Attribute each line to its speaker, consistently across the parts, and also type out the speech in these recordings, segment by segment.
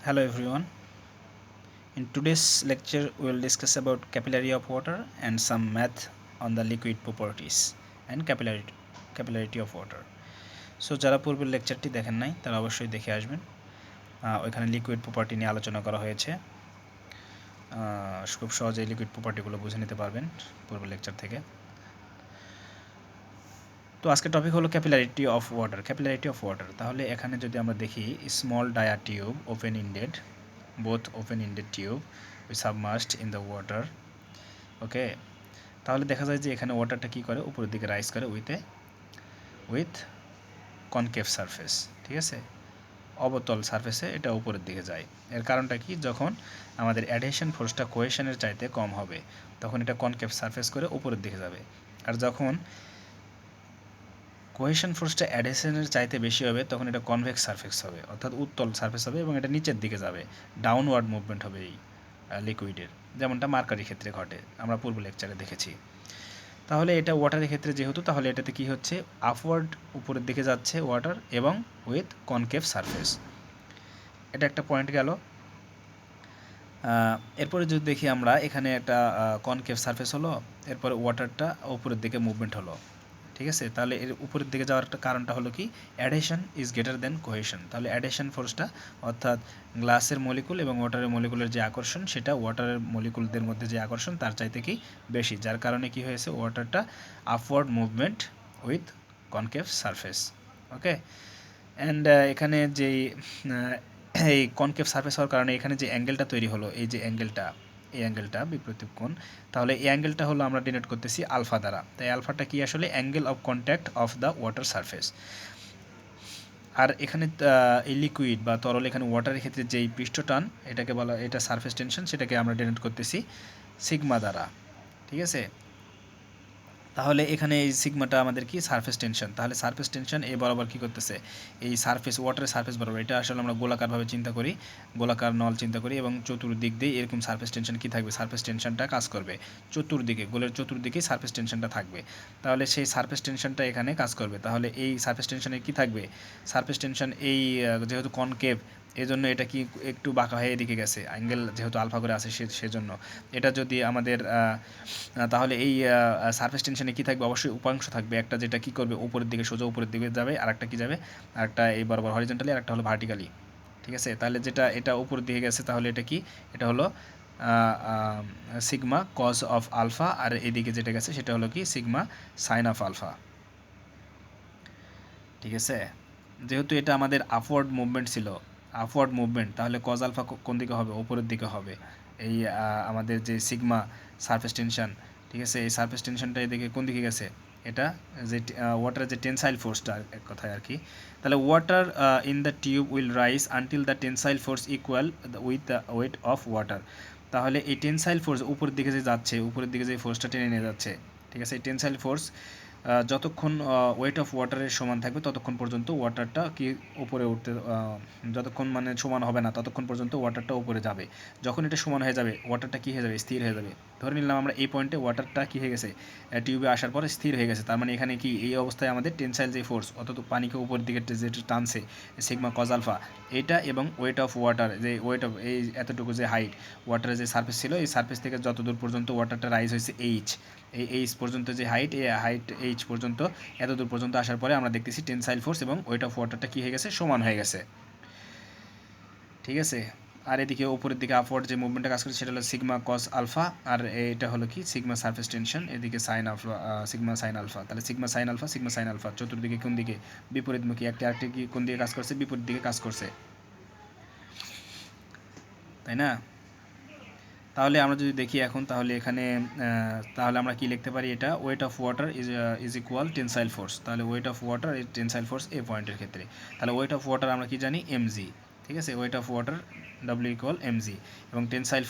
Speaker 1: Hello everyone. In today's lecture we will discuss about capillarity of water and some math on the liquid properties and capillarity of water. So যারা পূর্বের লেকচারটি দেখেন নাই তারা অবশ্যই দেখে আসবেন। ওইখানে লিকুইড প্রপার্টি নিয়ে আলোচনা করা হয়েছে। খুব সহজেই লিকুইড প্রপার্টিগুলো বুঝে নিতে পারবেন পূর্বের লেকচার থেকে। তো আজকের টপিক হলো ক্যাপিলারিটি অফ ওয়াটার। তাহলে এখানে যদি আমরা দেখি small dia tube open ended, both open-ended tube we submerged in the water. ওকে, তাহলে দেখা যায় যে এখানে ওয়াটারটা কী করে, উপরের দিকে রাইজ করে উইথ কনকেভ সারফেস। ঠিক আছে, অবতল সারফেসে এটা উপরের দিকে যায়। এর কারণটা কি, যখন আমাদের অ্যাডহেশন ফোর্সটা কোহেশনের চাইতে কম হবে তখন এটা কনকেভ সারফেস করে উপরের দিকে যাবে, আর যখন কোহেশন ফোর্সটা অ্যাডহেশনের চাইতে বেশি হবে তখন এটা কনভেক্স সারফেস হবে, অর্থাৎ উত্তল সারফেস হবে এবং এটা নিচের দিকে যাবে, ডাউনওয়ার্ড মুভমেন্ট হবে এই লিকুইডের, যেমনটা মার্কারির ক্ষেত্রে ঘটে, আমরা পূর্ব লেকচারে দেখেছি। তাহলে এটা ওয়াটারের ক্ষেত্রে যেহেতু, তাহলে এটাতে কি হচ্ছে, আপওয়ার্ড উপরের দিকে যাচ্ছে ওয়াটার এবং উইথ কনকেভ সারফেস। এটা একটা পয়েন্ট গেল। এরপরে যদি দেখি আমরা এখানে একটা কনকেভ সারফেস হলো, এরপরে ওয়াটারটা উপরের দিকে মুভমেন্ট হলো। ঠিক আছে, তাহলে এর উপরের দিকে যাওয়ার একটা কারণটা হলো কি, adhesion is greater than cohesion. তাহলে অ্যাডহেশন ফোর্সটা, অর্থাৎ গ্লাসের মলিকুল এবং ওয়াটারের মলিকুলের যে আকর্ষণ, সেটা ওয়াটারের মলিকুলদের মধ্যে যে আকর্ষণ তার চাইতে কি বেশি, যার কারণে কি হয়েছে, ওয়াটারটা upward movement with concave surface. Okay, and এখানে যেই এই কনকেভ সারফেস হওয়ার কারণে এখানে যে অ্যাঙ্গেলটা তৈরি হলো, এই যে অ্যাঙ্গেলটা, এই অ্যাঙ্গেলটা বিপরীত কোণ, তাহলে এই অ্যাঙ্গেলটা হলো আমরা ডিনোট করতেছি আলফা দ্বারা। তাই আলফাটা কি, আসলে angle of contact of the water surface. আর এখানে এই লিকুইড বা তরল, এখানে ওয়াটারের ক্ষেত্রে যেই পৃষ্ঠটান, এটাকে বলা, এটা সারফেস টেনশন, সেটাকে আমরা ডিনোট করতেছি সিগমা দ্বারা। ঠিক আছে, তাহলে এখানে এই সিগমাটা আমাদের কি, সারফেস টেনশন। তাহলে সারফেস টেনশন এ বরাবর কী করতেছে, এই সারফেস, ওয়াটারের সারফেস বরাবর, এটা আসলে আমরা গোলাকারভাবে চিন্তা করি, গোলাকার নল চিন্তা করি, এবং চতুর্দিক দিয়ে এরকম সারফেস টেনশন কী থাকবে, সারফেস টেনশনটা কাজ করবে চতুর্দিকে, গোলের চতুর্দিকেই সারফেস টেনশনটা থাকবে। তাহলে সেই সারফেস টেনশনটা এখানে কাজ করবে। তাহলে এই সারফেস টেনশনে কী থাকবে, সারফেস টেনশন এই যেহেতু কনকেভ, এজন্য এটা কি একটু বাঁকা হয়ে এদিকে গেছে, অ্যাঙ্গেল যেহেতু আলফা করে আছে সেজন্য এটা যদি আমাদের তাহলে এই সারফেস টেনশনে কী থাকবে, অবশ্যই উপাংশ থাকবে একটা, যেটা কী করবে, উপরের দিকে, সোজা উপরের দিকে যাবে, আর একটা কী যাবে, আর একটা এই বরাবর হরিজন্টালি, আর একটা হলো ভার্টিক্যালি। ঠিক আছে, তাহলে যেটা এটা উপরের দিকে গেছে, তাহলে এটা কি, এটা হলো সিগমা কজ অফ আলফা, আর এদিকে যেটা গেছে সেটা হলো কি, সিগমা সাইন অফ আলফা। ঠিক আছে, যেহেতু এটা আমাদের আপওয়ার্ড মুভমেন্ট ছিল, আপওয়ার্ড মুভমেন্ট, তাহলে কজ আলফা কোন দিকে হবে, উপরের দিকে হবে। এই আমাদের যে সিগমা সারফেস টেনশন, ঠিক আছে, এই সারফেস টেনশনটা এদিকে কোন দিকে গেছে, এটা যে ওয়াটারের যে টেনসাইল ফোর্সটা, এক কথায় আর কি। তাহলে water in the tube will rise until the tensile force equal with the wait of water. তাহলে এই টেনসাইল ফোর্স উপরের দিকে যে যাচ্ছে, উপরের দিকে যে ফোর্সটা টেনে নিয়ে যাচ্ছে, ঠিক আছে, এই টেনসাইল ফোর্স যতক্ষণ ওয়েট অফ ওয়াটারের সমান থাকবে ততক্ষণ পর্যন্ত ওয়াটারটা কি উপরে উঠতে, যতক্ষণ মানে সমান হবে না ততক্ষণ পর্যন্ত ওয়াটারটা উপরে যাবে। যখন এটা সমান হয়ে যাবে, ওয়াটারটা কী হয়ে যাবে, স্থির হয়ে যাবে। ধরে নিলাম আমরা এই পয়েন্টে ওয়াটারটা কী হয়ে গেছে, টিউবে আসার পরে স্থির হয়ে গেছে, তার মানে এখানে কি, এই অবস্থায় আমাদের টেনসাইল যে ফোর্স, অর্থাৎ পানিকে উপরের দিকে যেটা টানছে, সিগমা কজ আলফা, এইটা এবং ওয়েট অফ ওয়াটার, যে ওয়েট অফ এই এতটুকু যে হাইট, ওয়াটারের যে সারফেস ছিল, এই সারফেস থেকে যতদূর পর্যন্ত ওয়াটারটা রাইজ হয়েছে এইচ, এই এইচ পর্যন্ত যে হাইট, এই হাইট এইচ পর্যন্ত, এতদূর পর্যন্ত আসার পরে আমরা দেখতেছি টেনসাইল ফোর্স এবং ওয়েট অফ ওয়াটারটা কী হয়ে গেছে, সমান হয়ে গেছে। ঠিক আছে, আর এদিকে উপরের দিকে আপওয়ার্ড যে মুভমেন্টটা কাজ করছে সেটা হলো সিগমা কস আলফা, আর এটা হলো কি, সিগমা সারফেস টেনশন, এদিকে sine alpha, sigma sine alpha. তাহলে সিগমা সাইন আলফা চতুর্দিকে কোন দিকে, বিপরীতমুখী, একটা আরেকটি কি কোন দিকে কাজ করছে, বিপরীত দিকে কাজ করছে, তাই না? তাহলে আমরা যদি দেখি এখন, তাহলে এখানে তাহলে আমরা কি লিখতে পারি, এটা weight of water is equal tensile force. তাহলে weight of water is tensile force এ পয়েন্টের ক্ষেত্রে, তাহলে ওয়েট অফ ওয়াটার আমরা কি জানি, এমজি। ঠিক আছে, wait of water W equal MG, এবং টেনসাইল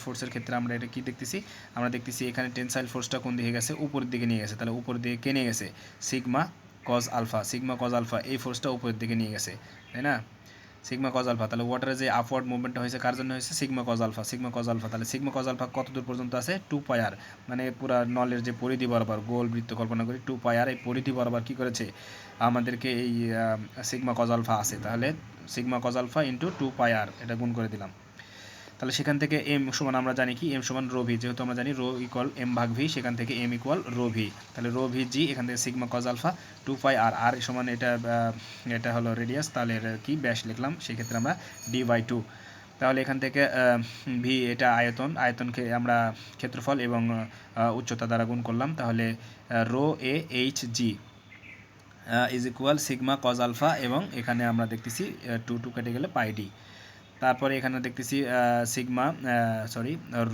Speaker 1: ফোর্সের ক্ষেত্রে আমরা এটা কি দেখতেছি, আমরা দেখতেছি এখানে টেনসাইল ফোর্সটা কোন দিকে গেছে, উপরের দিকে নিয়ে গেছে। তাহলে উপরের দিকে কে নিয়ে গেছে, সিগমা কজ আলফা এই ফোর্সটা উপরের দিকে নিয়ে গেছে, তাই না? সিগমা কজ আলফা, তাহলে ওয়াটারের যে আপওয়ার্ড মুভমেন্টটা হয়েছে কার জন্য হয়েছে? Sigma cos alpha, sigma cos alpha. তাহলে সিগমা কজ আলফা কত দূর পর্যন্ত আছে? 2 পাই আর, মানে পুরো নলের যে পরিধি বরাবর গোল বৃত্ত কল্পনা করি 2 পাই আর, এই পরিধি বরাবর কী করেছে আমাদেরকে এই সিগমা কজ আলফা আছে। তাহলে সিগমা কজ আলফা ইন্টু 2 পাই আর, এটা গুণ করে দিলাম। তাহলে সেখান থেকে এম সমান আমরা জানি কি এম সমান রো ভি, যেহেতু আমরা জানি রো ইকুয়াল এম ভাগ ভি, সেখান থেকে এম ইকুয়াল রো ভি। তাহলে রো ভি জি, এখান থেকে সিগমা কজ আলফা 2 পাই আর, আর সমান এটা হলো রেডিয়াস, তাহলে এর কি ব্যাস লিখলাম, সেক্ষেত্রে আমরা d/2। তাহলে এখান থেকে ভি এটা আয়তন, আয়তনকে আমরা ক্ষেত্রফল এবং উচ্চতা দ্বারা গুণ করলাম, তাহলে rho A H G is equal sigma cos alpha, এবং এখানে আমরা দেখতেছি 2 কেটে গেলে পাই ডি। তারপরে এখানে দেখতেছি সিগমা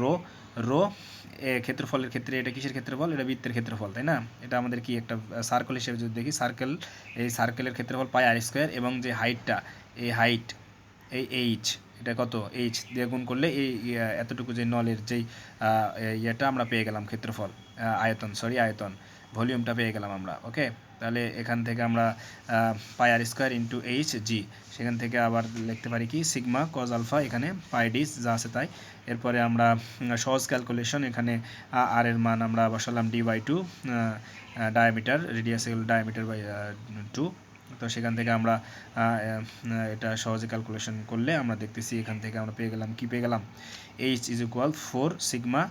Speaker 1: রো রো ক্ষেত্রফলের ক্ষেত্রে এটা কিসের ক্ষেত্রফল? এটা বৃত্তের ক্ষেত্রফল, তাই না? এটা আমাদের কি একটা সার্কেল হিসেবে যদি দেখি, সার্কেল, এই সার্কেলের ক্ষেত্রফল পাই আর স্কোয়ার, এবং যে হাইটটা, এই হাইট এই এইচ, এটা কত? এইচ দিয়ে গুণ করলে এই এতটুকু যে নলের যেই ইয়েটা আমরা পেয়ে গেলাম ক্ষেত্রফল, আয়তন ভলিউমটা পেয়ে গেলাম আমরা। ওকে, তাহলে এখান থেকে আমরা পাই আর স্কোয়ার ইন্টু এইচ জি, সেখান থেকে আবার লিখতে পারি কি সিগমা কজ আলফা, এখানে পাই ডি যা আছে তাই। এরপরে আমরা সহজ ক্যালকুলেশন, এখানে আর এর মান আমরা বসালাম d/2, diameter, radius diameter by 2। তো সেখান থেকে আমরা এটা সহজে ক্যালকুলেশন করলে আমরা দেখতেছি এখান থেকে আমরা পেয়ে গেলাম H is equal 4 sigma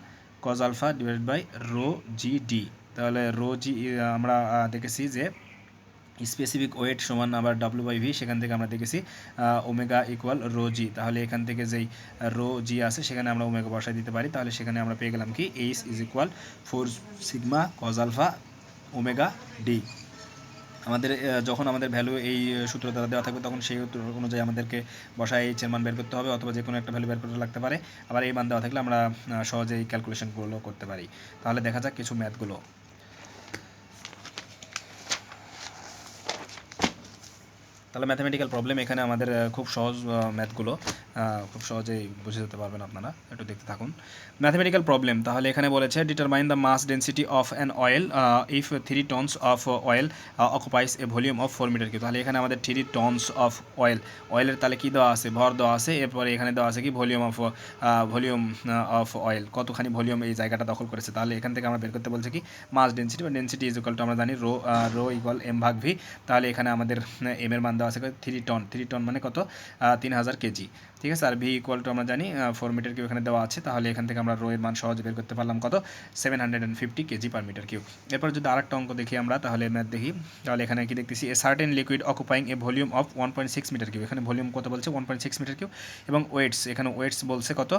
Speaker 1: cos alpha divided by rho G D. তাহলে রো জি আমরা দেখেছি যে স্পেসিফিক ওয়েট সমান আবার W/V, সেখান থেকে আমরা দেখেছি ওমেগা ইকুয়াল রো জি। তাহলে এখান থেকে যেই রো জি আছে সেখানে আমরা ওমেগা বসাই দিতে পারি, তাহলে সেখানে আমরা পেয়ে গেলাম কি H is equal 4 sigma cos alpha omega D. আমাদের যখন আমাদের ভ্যালু এই সূত্র দ্বারা দেওয়া থাকবে, তখন সেই অনুযায়ী আমাদেরকে বসায় এইচ এর মান বের করতে হবে, অথবা যে কোনো একটা ভ্যালু বের করতে লাগতে পারে। আবার এই মান দেওয়া থাকলে আমরা সহজেই ক্যালকুলেশনগুলো করতে পারি। তাহলে দেখা যাক কিছু ম্যাথগুলো। তাহলে ম্যাথমেটিক্যাল প্রবলেম এখানে আমাদের খুব সহজ ম্যাথগুলো খুব সহজেই বুঝে যেতে পারবেন আপনারা, একটু দেখতে থাকুন। ম্যাথমেটিক্যাল প্রবলেম, তাহলে এখানে বলেছে determine the mass density of an oil if 3 tons of oil occupies a volume of 4 metre cube. তাহলে এখানে আমাদের 3 টনস অফ অয়েলের তাহলে কী দেওয়া আছে? ভর দেওয়া আছে। এরপরে এখানে দেওয়া আছে কি ভলিউম অফ অয়েল, কতখানি ভলিউম এই জায়গাটা দখল করেছে। তাহলে এখান থেকে আমরা বের করতে বলছে কি মাস ডেন্সিটি, বা ডেন্সিটি ইজ ইকুয়াল টু আমরা জানি রো ইকুয়াল এম ভাগ ভি। তাহলে এখানে আমাদের এম এর মান দেওয়া আছে 3 টন মানে কত? 3000 কেজি, ঠিক আছে। আর ভি ইকুয়াল টু আমরা জানি 4 মিটার কিউব এখানে দেওয়া আছে। তাহলে এখান থেকে আমরা রো এর মান সহজে বের করতে পারলাম কত? 750 কেজি পার মিটার কিউব। এরপর যদি আরেকটা অঙ্ক দেখি আমরা, তাহলে ম্যাথ দেখি, তাহলে এখানে কি দেখতেছি a certain liquid occupying a volume of 1.6 metre cube. এখানে ভলিউম কত বলছে? 1.6 মিটার কিউব, এবং ওয়েটস, এখানে ওয়েটস বলছে কত?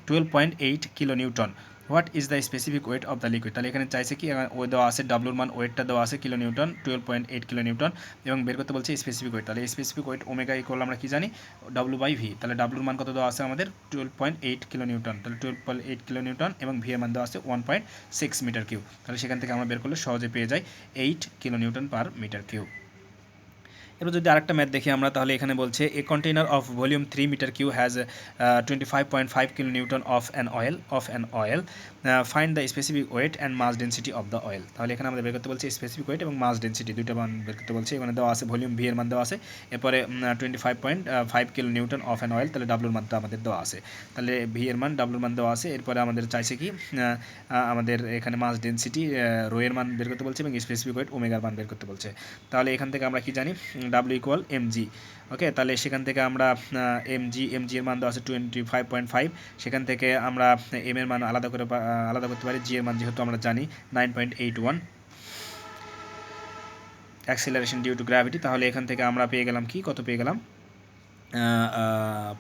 Speaker 1: 12.8 kilo newton. What is the specific weight of the liquid. তাহলে এখানে চাইছে কি ওই দেওয়া আছে ডাব্লুর মান, ওয়েটটা দেওয়া আছে কিলো নিউটন, 12.8 কিলো নিউটন, এবং বের করতে বলছে স্পেসিফিক ওয়েট। তাহলে স্পেসিফিক ওয়েট ওমেগা ইকুয়াল আমরা কি জানি? W/V। তাহলে ডাব্লুর মান কত দেওয়া আছে আমাদের? 12.8 কিলো নিউটন। তাহলে 12.8 কিলো নিউটন, এবং ভি এর মান দেওয়া আছে 1.6 মিটার কিউব। তাহলে সেখান থেকে আমরা বের করলে সহজে পেয়ে যাই 8 kilo newton per metre cube. এবার যদি আরেকটা ম্যাথ দেখি আমরা, তাহলে এখানে বলছে a container of volume 3 metre cu has 25.5 kilo newton of an oil find the specific weight and mass density of the oil. তাহলে এখানে আমাদের বের করতে বলছে স্পেসিফিক ওয়েট এবং মাস ডেন্সিটি, দুইটা মান বের করতে বলছে। এখানে দেওয়া আছে ভলিউম ভি এর মান দেওয়া আছে, এরপরে 25.5 kilo newton of an oil, তাহলে ডাব্লুর মানটা আমাদের দেওয়া আছে। তাহলে ভি এর মান, ডাব্লুর মান দেওয়া আছে। এরপরে আমাদের চাইছে কি আমাদের এখানে মাস ডেন্সিটি রো এর মান বের করতে বলছে, এবং স্পেসিফিক ওয়েট ওমেগার মান বের করতে বলছে। তাহলে এখান থেকে আমরা কি জানি? W equal MG. ওকে, তাহলে সেখান থেকে আমরা এমজি এর মান দেওয়া আছে 25.5, সেখান থেকে আমরা এম এর মান আলাদা করতে পারি, জি এর মান যেহেতু আমরা জানি 9.81 অ্যাক্সিলারেশন ডিউ টু গ্র্যাভিটি। তাহলে এখান থেকে আমরা পেয়ে গেলাম কি, কত পেয়ে গেলাম?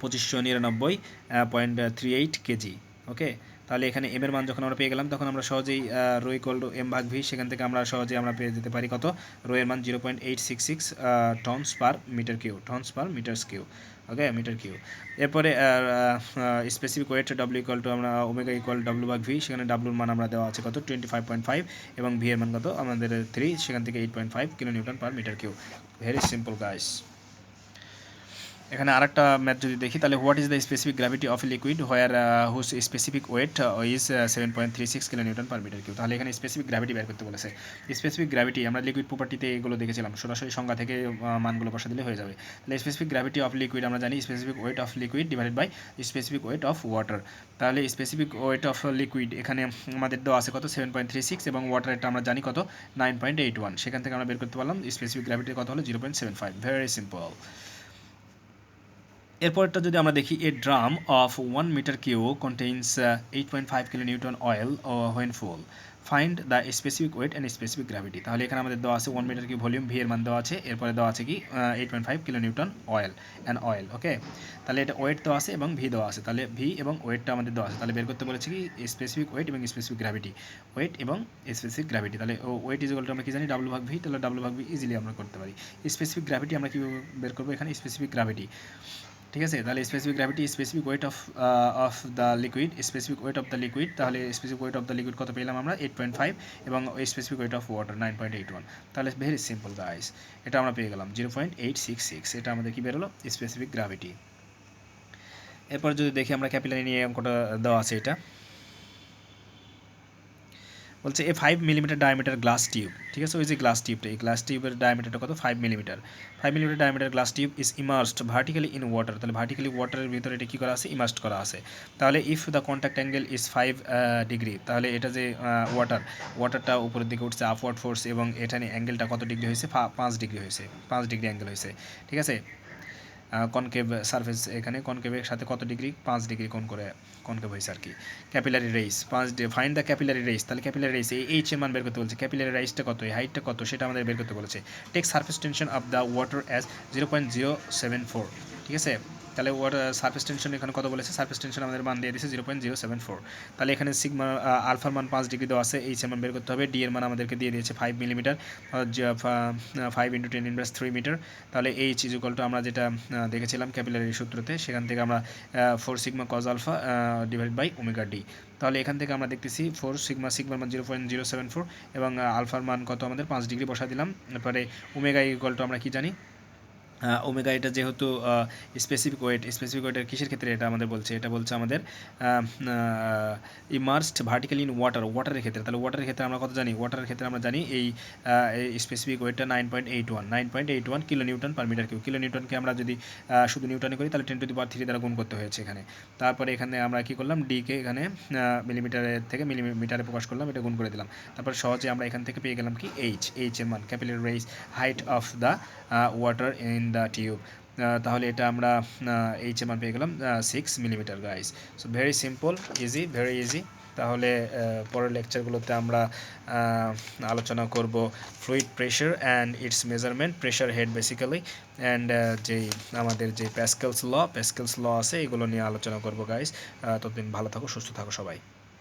Speaker 1: 2599.38 কেজি। ওকে, তাহলে এখানে এম এর মান যখন আমরা পেয়ে গেলাম, তখন আমরা সহজেই রো ইকুয়াল টু এম ভাগ ভি, সেখান থেকে আমরা সহজেই আমরা পেয়ে যেতে পারি কত? রো এর মান 0.866 tons per metre cu. Okay, metre cu. এরপরে specific weight W equal to আমরা ওমেগা ইকুয়াল ডাব্লু ভাগ ভি, সেখানে ডাব্লুর মান আমরা দেওয়া আছে কত? 25.5, এবং ভি এর মান কত আমাদের 3, সেখান থেকে 8.5 kilo newton per metre cu. Very simple guys. এখানে আরেকটা ম্যাথ যদি দেখি তাহলে what is the specific gravity of liquid where whose specific weight is 7.36 kilo newton per metre cube. তাহলে এখানে স্পেসিফিক গ্র্যাভিটি বের করতে বলেছে। স্পেসিফিক গ্র্যাভিটি আমরা লিকুইড প্রপার্টিতে এগুলো দেখেছিলাম, সরাসরি সংজ্ঞা থেকে মানগুলো বসা দিলে হয়ে যাবে। তাহলে স্পেসিফিক গ্র্যাভিটি অফ লিকুইড আমরা জানি specific weight of liquid divided by specific weight of water. তাহলে স্পেসিফিক ওয়েট অফ লিকুইড এখানে আমাদের দেওয়া আছে কত 7.36 এবং ওয়াটারটা আমরা জানি কত 9.81, সেখান থেকে আমরা বের করতে পারলাম স্পেসিফিক গ্র্যাভিটির কত হলো 0.75। Very simple. এরপরটা যদি আমরা দেখি a drum of 1 metre cu contains 8.5 kilo newton oil when full, find the specific weight and specific gravity. তাহলে এখানে আমাদের দেওয়া আছে 1 মিটার কিউ ভলিউম, ভি এর মান দেওয়া আছে, এরপরে দেওয়া আছে কি 8.5 কিলো নিউটন অয়েল। ওকে, তাহলে এটা ওয়েট দেওয়া আছে এবং ভি দেওয়া আছে, তাহলে ভি এবং ওয়েটটা আমাদের দেওয়া আছে। তাহলে বের করতে বলেছি কি স্পেসিফিক ওয়েট এবং স্পেসিফিক গ্র্যাভিটি, ওয়েট এবং স্পেসিফিক গ্র্যাভিটি। তাহলে ওয়েট ইজ ইকুয়াল টু আমরা কি জানি ডাব্লিউ ভাগ ভি, তাহলে ডাব্লিউ ভাগ ভি ইজিলি আমরা করতে পারি। স্পেসিফিক গ্র্যাভিটি আমরা কীভাবে বের করবো, এখানে স্পেসিফিক গ্র্যাভিটি, ঠিক আছে। তাহলে specific gravity specific weight of the liquid, specific weight of the liquid, তাহলে specific weight of the liquid কত পেলাম আমরা 8.5 এবং স্পেসিফিক ওয়েট অফ ওয়াটার 9.81। তাহলে ভেরি সিম্পল গাইস, এটা আমরা পেয়ে গেলাম 0.866, এটা আমাদের কি বেরোলো স্পেসিফিক গ্র্যাভিটি। এরপর যদি দেখি আমরা ক্যাপিলারি নিয়ে অঙ্কটা দেওয়া আছে, এটা বলছে এ 5 মিলিমিটার ডায়ামিটার গ্লাস টিউব, ঠিক আছে। ওই যে গ্লাস টিউবটা, এই গ্লাস টিউবের ডায়ামিটারটা কত 5 millimetre. 5 millimetre diameter glass tube is immersed vertically in water, তাহলে ভার্টিক্যালি ওয়াটারের ভিতরে এটা কী করা আছে ইমার্সড করা আছে। তাহলে if the contact angle is 5 degree, তাহলে এটা যে ওয়াটারটা উপরের দিকে উঠছে আপওয়ার্ড ফোর্স এবং এখানে অ্যাঙ্গেলটা কত ডিগ্রি হয়েছে 5 ডিগ্রি হয়েছে, 5 ডিগ্রি অ্যাঙ্গেল হয়েছে, ঠিক আছে। কনকেভ সারফেস, এখানে কনকেভের সাথে কত ডিগ্রি 5 ডিগ্রি কোণ করে কনকেভ হয়েছে আর কি। Capillary rise find the capillary rise, তাহলে ক্যাপিলারি রেইস এই এইচ এর মান বের করতে বলছে, ক্যাপিলারি রাইসটা কত, এই হাইটটা কত সেটা আমাদের বের করতে বলেছে। Take surface tension of the water as 0.074, ঠিক আছে। তাহলে সারফেস টেনশন এখানে কত বলেছে, সারফেস টেনশন আমাদের মান দিয়ে দিয়েছে 0.074। তাহলে এখানে সিগমা আলফার মান 5 ডিগ্রি দেওয়া আছে, এইচ এর মান বের করতে হবে। ডি এর মান আমাদেরকে দিয়ে দিয়েছে 5 মিলিমিটার, 5 × 10⁻³ মিটার। তাহলে এইচ ইজ ইকুয়াল টু আমরা যেটা দেখেছিলাম ক্যাপিলারি সূত্রতে, সেখান থেকে আমরা 4 sigma cos alpha divide by omega D. তাহলে এখান থেকে আমরা দেখতেছি 4 সিগমার মান 0.074 এবং আলফার মান কত আমাদের 5 ডিগ্রি বসা দিলাম। এরপরে ওমেগা ইকুয়াল টু আমরা কি জানি ওমেগা, এটা যেহেতু স্পেসিফিক ওয়েটের কিসের ক্ষেত্রে এটা আমাদের বলছে, এটা বলছে আমাদের ইমার্সড ভার্টিক্যালি ইন ওয়াটারের ক্ষেত্রে। তাহলে ওয়াটারের ক্ষেত্রে আমরা কত জানি, ওয়াটারের ক্ষেত্রে আমরা জানি এই স্পেসিফিক ওয়েটটা 9.81 kilo newton per metre cube. Kilo নিউটনকে আমরা যদি শুধু নিউটনে করি তাহলে 10⁻³ দ্বারা গুণ করতে হয়েছে এখানে। তারপরে এখানে আমরা কি করলাম, ডিকে এখানে মিলিমিটারের থেকে মিলিমিটারে প্রকাশ করলাম, এটা গুণ করে দিলাম। তারপর সহজে আমরা এখান থেকে পেয়ে গেলাম কি এইচ এর মান, capillary rise height of the water in the tube. তাহলে এটা আমরা এইচ এর মান পেয়ে গেলাম 6 millimetre guys. So very simple, easy, very easy. তাহলে পরের লেকচারগুলোতে আমরা আলোচনা করব fluid pressure and its measurement, pressure head basically, and যেই আমাদের যে প্যাসকেলস ল আছে এগুলো নিয়ে আলোচনা করব গাইস। ততদিন ভালো থাকো, সুস্থ থাকো সবাই।